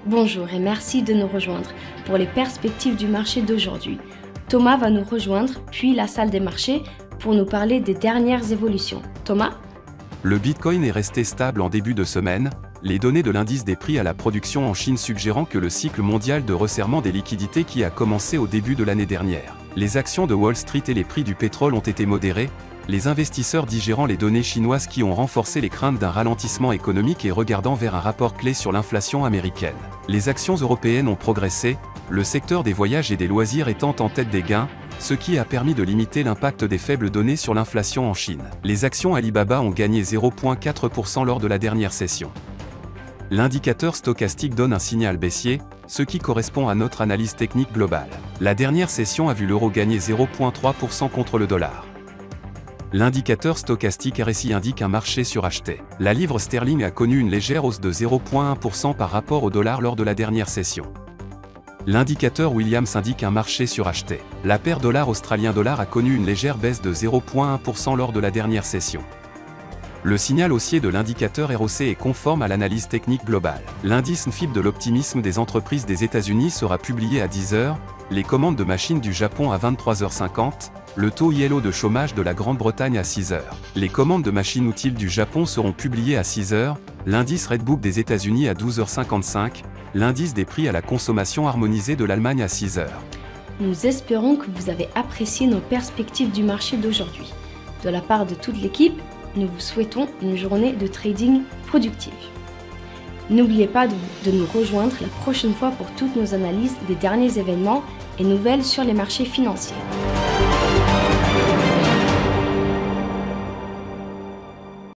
Bonjour et merci de nous rejoindre pour les perspectives du marché d'aujourd'hui. Thomas va nous rejoindre, puis la salle des marchés, pour nous parler des dernières évolutions. Thomas ? Le Bitcoin est resté stable en début de semaine, les données de l'indice des prix à la production en Chine suggérant que le cycle mondial de resserrement des liquidités qui a commencé au début de l'année dernière. Les actions de Wall Street et les prix du pétrole ont été modérés, les investisseurs digérant les données chinoises qui ont renforcé les craintes d'un ralentissement économique et regardant vers un rapport clé sur l'inflation américaine. Les actions européennes ont progressé, le secteur des voyages et des loisirs étant en tête des gains, ce qui a permis de limiter l'impact des faibles données sur l'inflation en Chine. Les actions Alibaba ont gagné 0,4% lors de la dernière session. L'indicateur stochastique donne un signal baissier, ce qui correspond à notre analyse technique globale. La dernière session a vu l'euro gagner 0,3% contre le dollar. L'indicateur stochastique RSI indique un marché suracheté. La livre sterling a connu une légère hausse de 0,1% par rapport au dollar lors de la dernière session. L'indicateur Williams indique un marché suracheté. La paire dollar-australien-dollar a connu une légère baisse de 0,1% lors de la dernière session. Le signal haussier de l'indicateur ROC est conforme à l'analyse technique globale. L'indice NFIB de l'optimisme des entreprises des États-Unis sera publié à 10h, les commandes de machines du Japon à 23h50, le taux ILO de chômage de la Grande-Bretagne à 6h. Les commandes de machines utiles du Japon seront publiées à 6h, l'indice Redbook des États-Unis à 12h55, l'indice des prix à la consommation harmonisé de l'Allemagne à 6h. Nous espérons que vous avez apprécié nos perspectives du marché d'aujourd'hui. De la part de toute l'équipe, nous vous souhaitons une journée de trading productive. N'oubliez pas de nous rejoindre la prochaine fois pour toutes nos analyses des derniers événements et nouvelles sur les marchés financiers.